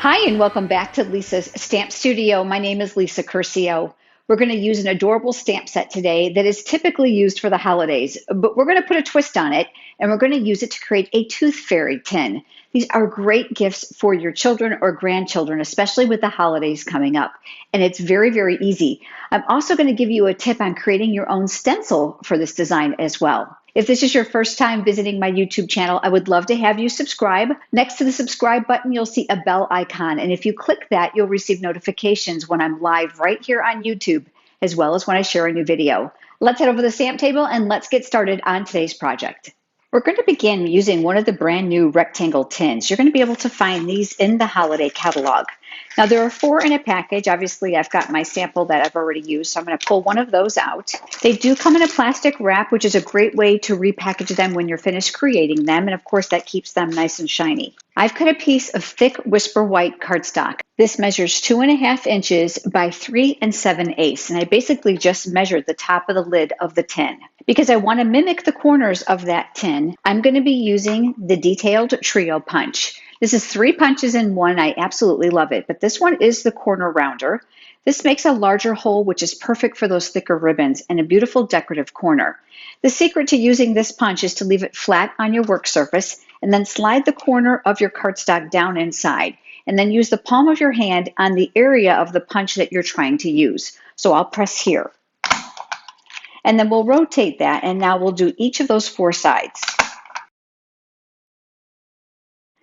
Hi, and welcome back to Lisa's Stamp Studio. My name is Lisa Curcio. We're going to use an adorable stamp set today that is typically used for the holidays, but we're going to put a twist on it, and we're going to use it to create a tooth fairy tin. These are great gifts for your children or grandchildren, especially with the holidays coming up. And it's very, very easy. I'm also going to give you a tip on creating your own stencil for this design as well. If this is your first time visiting my YouTube channel, I would love to have you subscribe. Next to the subscribe button, you'll see a bell icon. And if you click that, you'll receive notifications when I'm live right here on YouTube, as well as when I share a new video. Let's head over to the stamp table and let's get started on today's project. We're going to begin using one of the brand new rectangle tins. You're going to be able to find these in the holiday catalog. Now there are 4 in a package. Obviously I've got my sample that I've already used, so I'm going to pull one of those out. They do come in a plastic wrap, which is a great way to repackage them when you're finished creating them, and of course that keeps them nice and shiny. I've cut a piece of thick Whisper White cardstock. This measures 2.5 inches by 3 7/8, and I basically just measured the top of the lid of the tin. Because I want to mimic the corners of that tin, I'm going to be using the detailed trio punch. This is 3 punches in one. I absolutely love it, but this one is the corner rounder. This makes a larger hole, which is perfect for those thicker ribbons, and a beautiful decorative corner. The secret to using this punch is to leave it flat on your work surface and then slide the corner of your cardstock down inside, and then use the palm of your hand on the area of the punch that you're trying to use. So I'll press here. And then we'll rotate that, and now we'll do each of those 4 sides.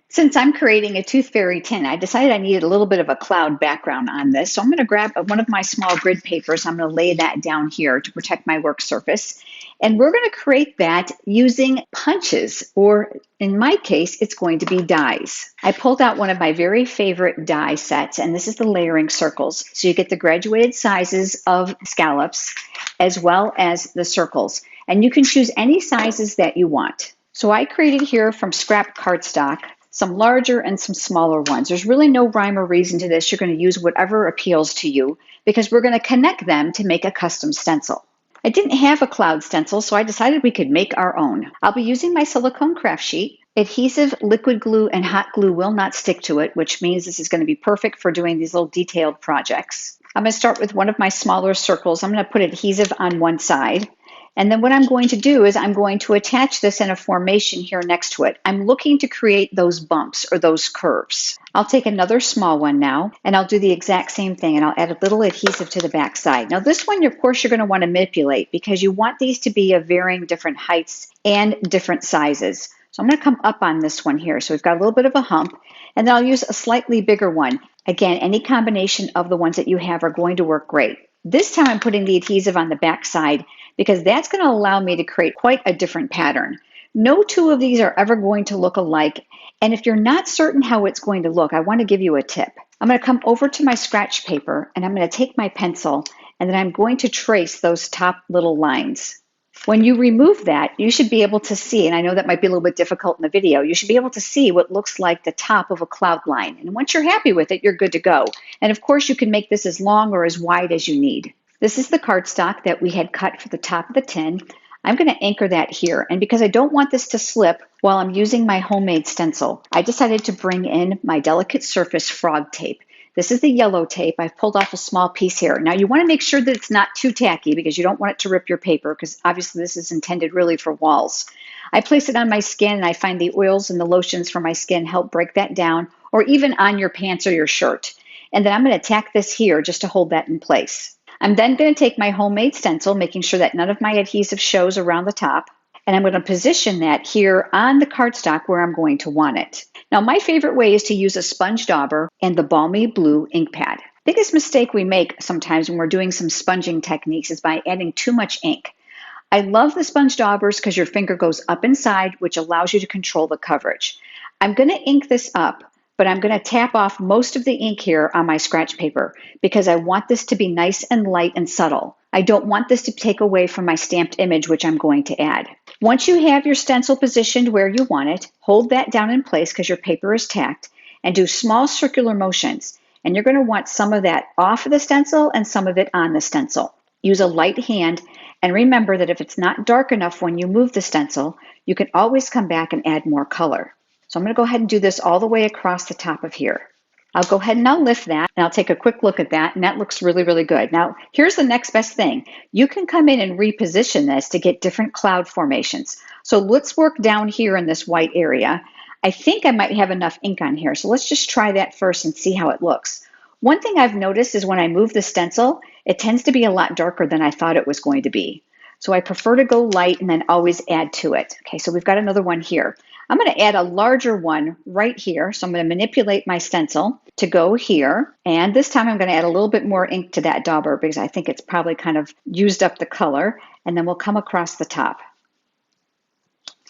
Since I'm creating a tooth fairy tin, I decided I needed a little bit of a cloud background on this. So I'm going to grab one of my small grid papers. I'm going to lay that down here to protect my work surface. And we're going to create that using punches, or in my case, it's going to be dies. I pulled out one of my very favorite die sets, and this is the layering circles. So you get the graduated sizes of scallops as well as the circles. And you can choose any sizes that you want. So I created here from scrap cardstock some larger and some smaller ones. There's really no rhyme or reason to this. You're going to use whatever appeals to you, because we're going to connect them to make a custom stencil. I didn't have a cloud stencil, so I decided we could make our own. I'll be using my silicone craft sheet. Adhesive, liquid glue, and hot glue will not stick to it, which means this is going to be perfect for doing these little detailed projects. I'm going to start with one of my smaller circles. I'm going to put adhesive on one side. And then what I'm going to do is I'm going to attach this in a formation here next to it. I'm looking to create those bumps or those curves. I'll take another small one now, and I'll do the exact same thing, and I'll add a little adhesive to the back side. Now this one, of course, you're going to want to manipulate, because you want these to be of varying different heights and different sizes. So I'm going to come up on this one here. So we've got a little bit of a hump, and then I'll use a slightly bigger one. Again, any combination of the ones that you have are going to work great. This time I'm putting the adhesive on the back side, because that's going to allow me to create quite a different pattern. No 2 of these are ever going to look alike, and if you're not certain how it's going to look, I want to give you a tip. I'm going to come over to my scratch paper, and I'm going to take my pencil, and then I'm going to trace those top little lines. When you remove that, you should be able to see, and I know that might be a little bit difficult in the video, you should be able to see what looks like the top of a cloud line. And once you're happy with it, you're good to go. And of course, you can make this as long or as wide as you need. This is the cardstock that we had cut for the top of the tin. I'm going to anchor that here. And because I don't want this to slip while I'm using my homemade stencil, I decided to bring in my delicate surface frog tape. This is the yellow tape. I've pulled off a small piece here. Now you want to make sure that it's not too tacky, because you don't want it to rip your paper, because obviously this is intended really for walls. I place it on my skin, and I find the oils and the lotions for my skin help break that down, or even on your pants or your shirt. And then I'm going to tack this here just to hold that in place. I'm then going to take my homemade stencil, making sure that none of my adhesive shows around the top, and I'm going to position that here on the cardstock where I'm going to want it. Now, my favorite way is to use a sponge dauber and the balmy blue ink pad. Biggest mistake we make sometimes when we're doing some sponging techniques is by adding too much ink. I love the sponge daubers because your finger goes up inside, which allows you to control the coverage. I'm going to ink this up, but I'm going to tap off most of the ink here on my scratch paper, because I want this to be nice and light and subtle. I don't want this to take away from my stamped image, which I'm going to add. Once you have your stencil positioned where you want it, hold that down in place because your paper is tacked, and do small circular motions. And you're going to want some of that off of the stencil and some of it on the stencil. Use a light hand, and remember that if it's not dark enough when you move the stencil, you can always come back and add more color. So I'm going to go ahead and do this all the way across the top of here. I'll go ahead and I'll lift that and I'll take a quick look at that, and that looks really, really good. Now, here's the next best thing. You can come in and reposition this to get different cloud formations. So let's work down here in this white area. I think I might have enough ink on here, so let's just try that first and see how it looks. One thing I've noticed is when I move the stencil, it tends to be a lot darker than I thought it was going to be. So I prefer to go light and then always add to it. Okay, so we've got another one here. I'm going to add a larger one right here. So I'm going to manipulate my stencil to go here. And this time I'm going to add a little bit more ink to that dauber because I think it's probably kind of used up the color. And then we'll come across the top.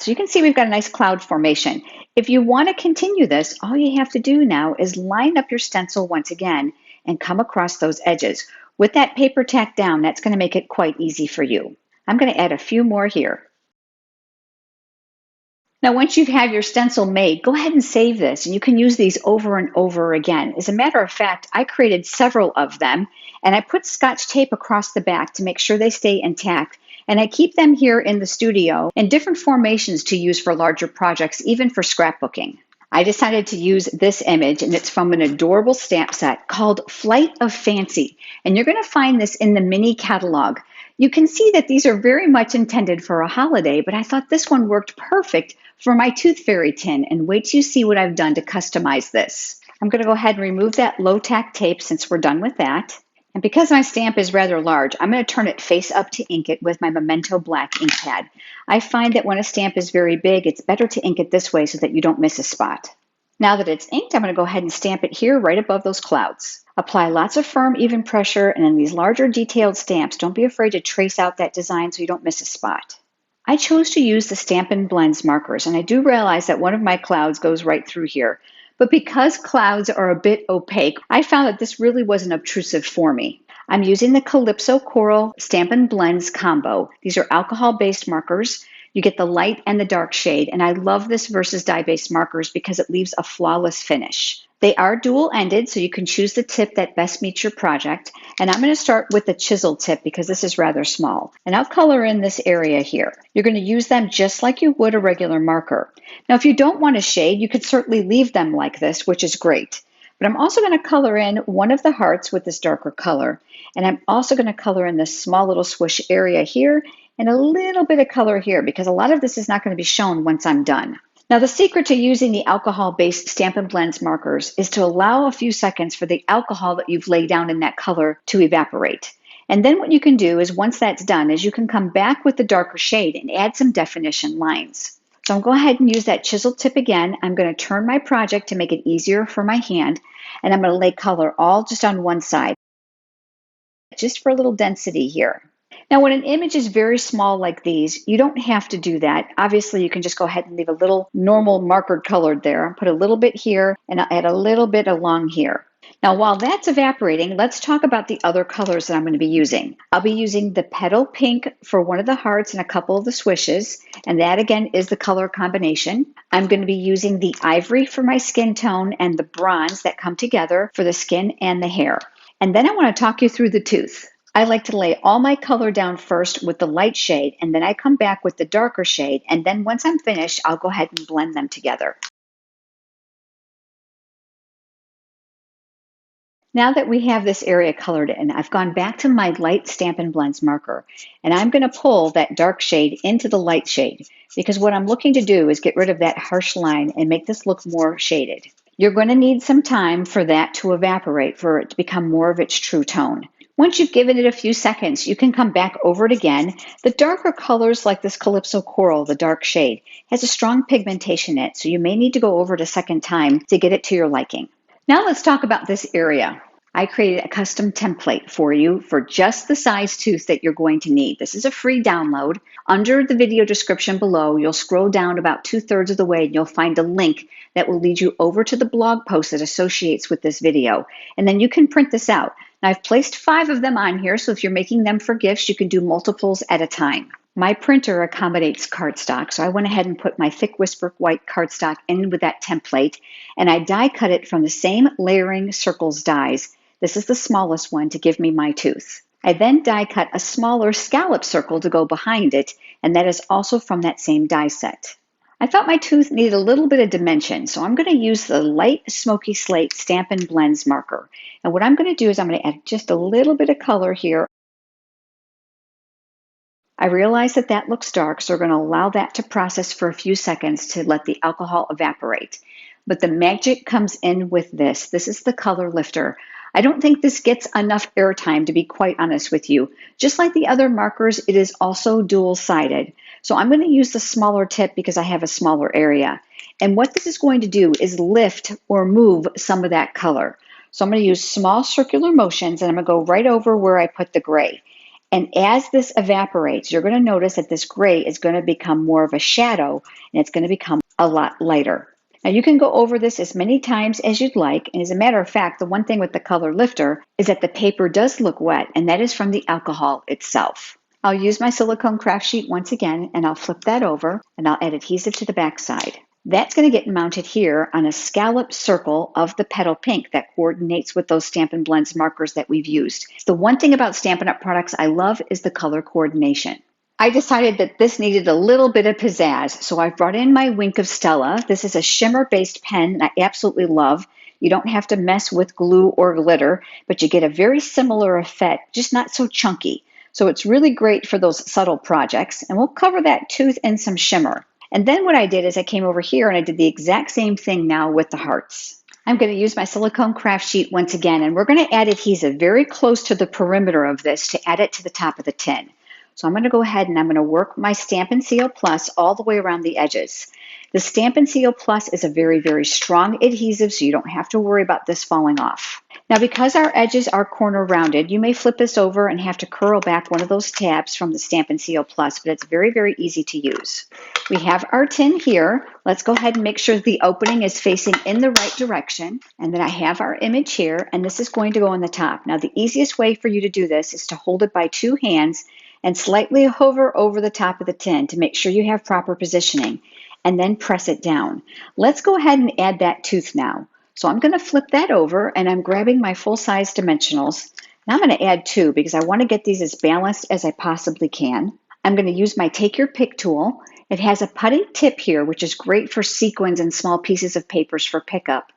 So you can see we've got a nice cloud formation. If you want to continue this, all you have to do now is line up your stencil once again and come across those edges. With that paper tacked down, that's going to make it quite easy for you. I'm going to add a few more here. Now, once you have your stencil made, go ahead and save this, and you can use these over and over again. As a matter of fact, I created several of them, and I put Scotch tape across the back to make sure they stay intact. And I keep them here in the studio in different formations to use for larger projects, even for scrapbooking. I decided to use this image, and it's from an adorable stamp set called Flight of Fancy. And you're going to find this in the mini catalog. You can see that these are very much intended for a holiday, but I thought this one worked perfect for my Tooth Fairy tin, and wait till you see what I've done to customize this. I'm going to go ahead and remove that low tack tape since we're done with that. And because my stamp is rather large, I'm going to turn it face up to ink it with my Memento Black ink pad. I find that when a stamp is very big, it's better to ink it this way so that you don't miss a spot. Now that it's inked, I'm going to go ahead and stamp it here right above those clouds. Apply lots of firm, even pressure, and in these larger detailed stamps, don't be afraid to trace out that design so you don't miss a spot. I chose to use the Stampin' Blends markers, and I do realize that one of my clouds goes right through here. But because clouds are a bit opaque, I found that this really wasn't obtrusive for me. I'm using the Calypso Coral Stampin' Blends combo. These are alcohol-based markers. You get the light and the dark shade, and I love this versus dye-based markers because it leaves a flawless finish. They are dual-ended, so you can choose the tip that best meets your project. And I'm going to start with the chisel tip because this is rather small. And I'll color in this area here. You're going to use them just like you would a regular marker. Now, if you don't want a shade, you could certainly leave them like this, which is great. But I'm also going to color in one of the hearts with this darker color. And I'm also going to color in this small little swish area here and a little bit of color here because a lot of this is not going to be shown once I'm done. Now, the secret to using the alcohol-based Stampin' Blends markers is to allow a few seconds for the alcohol that you've laid down in that color to evaporate. And then what you can do is once that's done is you can come back with the darker shade and add some definition lines. So I'm going to go ahead and use that chisel tip again. I'm going to turn my project to make it easier for my hand, and I'm going to lay color all just on one side, just for a little density here. Now, when an image is very small like these, you don't have to do that. Obviously, you can just go ahead and leave a little normal marker colored there. I'll put a little bit here, and I'll add a little bit along here. Now, while that's evaporating, let's talk about the other colors that I'm going to be using. I'll be using the Petal Pink for one of the hearts and a couple of the swishes, and that again is the color combination. I'm going to be using the Ivory for my skin tone and the Bronze that come together for the skin and the hair. And then I want to talk you through the tooth. I like to lay all my color down first with the light shade, and then I come back with the darker shade, and then once I'm finished, I'll go ahead and blend them together. Now that we have this area colored in, I've gone back to my light Stampin' Blends marker, and I'm going to pull that dark shade into the light shade, because what I'm looking to do is get rid of that harsh line and make this look more shaded. You're going to need some time for that to evaporate, for it to become more of its true tone. Once you've given it a few seconds, you can come back over it again. The darker colors like this Calypso Coral, the dark shade, has a strong pigmentation in it, so you may need to go over it a second time to get it to your liking. Now let's talk about this area. I created a custom template for you for just the size tooth that you're going to need. This is a free download. Under the video description below, you'll scroll down about 2/3 of the way and you'll find a link that will lead you over to the blog post that associates with this video. And then you can print this out. Now I've placed 5 of them on here, so if you're making them for gifts, you can do multiples at a time. My printer accommodates cardstock, so I went ahead and put my thick Whisper White cardstock in with that template, and I die cut it from the same layering circles dies. This is the smallest one to give me my tooth. I then die cut a smaller scallop circle to go behind it, and that is also from that same die set. I thought my tooth needed a little bit of dimension, so I'm going to use the light smoky slate Stampin' Blends marker. And what I'm going to do is I'm going to add just a little bit of color here. I realize that that looks dark, so we're going to allow that to process for a few seconds to let the alcohol evaporate. But the magic comes in with this. This is the color lifter. I don't think this gets enough airtime, to be quite honest with you. Just like the other markers, it is also dual-sided. So I'm going to use the smaller tip because I have a smaller area. And what this is going to do is lift or move some of that color. So I'm going to use small circular motions, and I'm going to go right over where I put the gray. And as this evaporates, you're going to notice that this gray is going to become more of a shadow, and it's going to become a lot lighter. Now you can go over this as many times as you'd like, and as a matter of fact, the one thing with the color lifter is that the paper does look wet, and that is from the alcohol itself. I'll use my silicone craft sheet once again, and I'll flip that over, and I'll add adhesive to the back side. That's going to get mounted here on a scalloped circle of the petal pink that coordinates with those Stampin' Blends markers that we've used. The one thing about Stampin' Up! Products I love is the color coordination. I decided that this needed a little bit of pizzazz, so I brought in my Wink of Stella. This is a shimmer-based pen I absolutely love. You don't have to mess with glue or glitter, but you get a very similar effect, just not so chunky. So it's really great for those subtle projects, and we'll cover that tooth in some shimmer. And then what I did is I came over here and I did the exact same thing now with the hearts. I'm going to use my silicone craft sheet once again, and we're going to add adhesive very close to the perimeter of this to add it to the top of the tin. So I'm going to go ahead and I'm going to work my Stampin' Seal Plus all the way around the edges. The Stampin' Seal Plus is a very, very strong adhesive, so you don't have to worry about this falling off. Now, because our edges are corner rounded, you may flip this over and have to curl back one of those tabs from the Stampin' Seal Plus, but it's very, very easy to use. We have our tin here. Let's go ahead and make sure the opening is facing in the right direction. And then I have our image here, and this is going to go on the top. Now, the easiest way for you to do this is to hold it by two hands and slightly hover over the top of the tin to make sure you have proper positioning, and then press it down. Let's go ahead and add that tooth now. So I'm going to flip that over, and I'm grabbing my full-size dimensionals. Now I'm going to add two because I want to get these as balanced as I possibly can. I'm going to use my Take Your Pick tool. It has a putty tip here, which is great for sequins and small pieces of papers for pickup.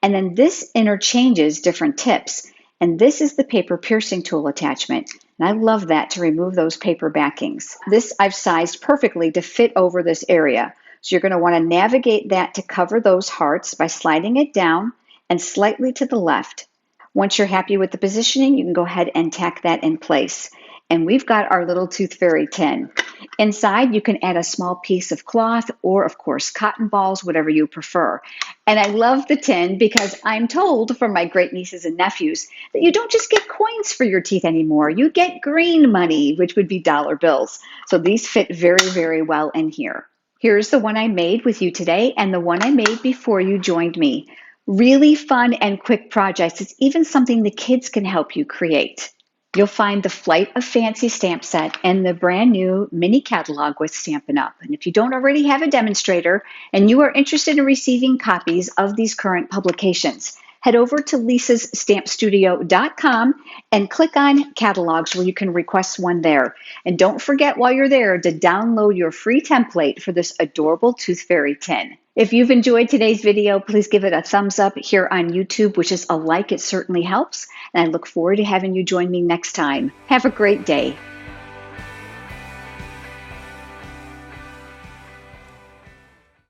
And then this interchanges different tips. And this is the paper piercing tool attachment. And I love that to remove those paper backings. This I've sized perfectly to fit over this area. So you're going to want to navigate that to cover those hearts by sliding it down and slightly to the left. Once you're happy with the positioning, you can go ahead and tack that in place. And we've got our little Tooth Fairy tin. Inside, you can add a small piece of cloth or, of course, cotton balls, whatever you prefer. And I love the tin because I'm told from my great nieces and nephews that you don't just get coins for your teeth anymore. You get green money, which would be dollar bills. So these fit very, very well in here. Here's the one I made with you today and the one I made before you joined me. Really fun and quick projects. It's even something the kids can help you create. You'll find the Flight of Fancy stamp set and the brand new mini catalog with Stampin' Up. And if you don't already have a demonstrator and you are interested in receiving copies of these current publications, head over to lisasstampstudio.com and click on catalogs where you can request one there. And don't forget while you're there to download your free template for this adorable Tooth Fairy tin. If you've enjoyed today's video, please give it a thumbs up here on YouTube, which is a like. It certainly helps. And I look forward to having you join me next time. Have a great day.